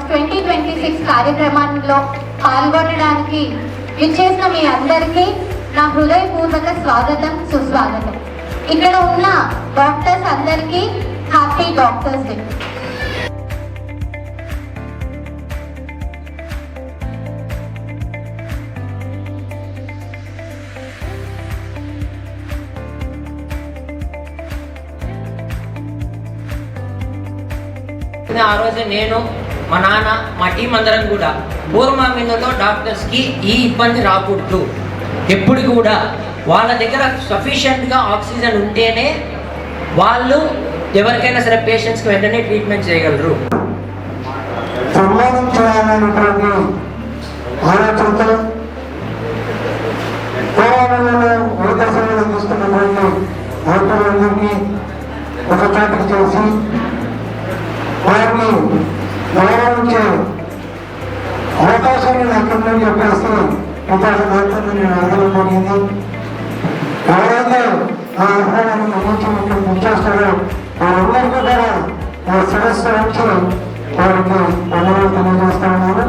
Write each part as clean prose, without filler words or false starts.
2026 కార్యక్రమంలో పాల్గొనడానికి విచ్చేసిన మీ అందరికీ నా హృదయపూర్వక స్వాగతం, సుస్వాగతం. ఇక్కడ ఉన్న డాక్టర్స్ అందరికీ హ్యాపీ డాక్టర్స్ డే. ఆ రోజు నేను, మా నాన్న, మా టీం అందరం కూడా పూర్వమామిలో డాక్టర్స్కి ఈ ఇబ్బంది రాకూడదు, ఎప్పుడు కూడా వాళ్ళ దగ్గర సఫిషియెంట్గా ఆక్సిజన్ ఉంటేనే వాళ్ళు ఎవరికైనా సరే పేషెంట్స్కి వెంటనే ట్రీట్మెంట్ చేయగలరు. సన్మానం చేయాలనేటువంటి ఆలోచనతో పూర్వమామిలో వైద్య సేవలు అందిస్తున్నటువంటి డాక్టర్లందరినీ ఒక చోటికి చేసి వారిని గౌరవించే అవకాశాన్ని ఎక్కడని చెప్పేసి ఇతర డాక్టర్లు నేను అడగడం జరిగింది. ఎవరైతే ఆ ఆహ్వానాన్ని నమ్మించినట్టు గుర్తిస్తారో వారందరికీ కూడా నా శిరస్సు వచ్చి వారికి ధన్యవాదాలు తెలియజేస్తా ఉన్నాను.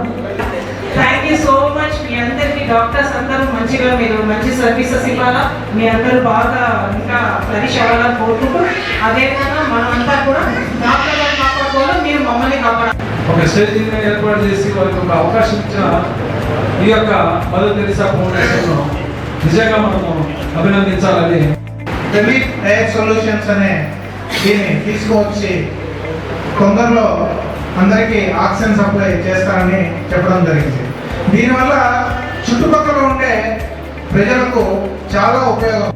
Thank you so much. మీ అందరికీ డాక్టర్స్ అందరూ మంచిగా మీరు మంచి సర్వీసెస్ ఇవ్వాలా, మీ అందరూ బాగా ఇంకా ఫ్లరిష్ అవ్వాలని కోరుకుంటూ, అదేవిధంగా మనమంతా కూడా డాక్టర్ గారు కాపాడుకోవాలి, మీరు మమ్మల్ని కాపాడాలి. ఒక స్టేజ్ ఏర్పాటు చేసి వారికి ఒక అవకాశం ఇచ్చిన ఈ యొక్క మదర్ తెరీసా ఫౌండేషన్ను నిజంగా మనము అభినందించాలని. రిలీఫ్ ఎయిర్ సొల్యూషన్స్ అనే దీన్ని తీసుకువచ్చి తొందరలో అందరికీ ఆక్సిజన్ సప్లై చేస్తారని చెప్పడం జరిగింది. దీనివల్ల చుట్టుపక్కల ఉండే ప్రజలకు చాలా ఉపయోగం.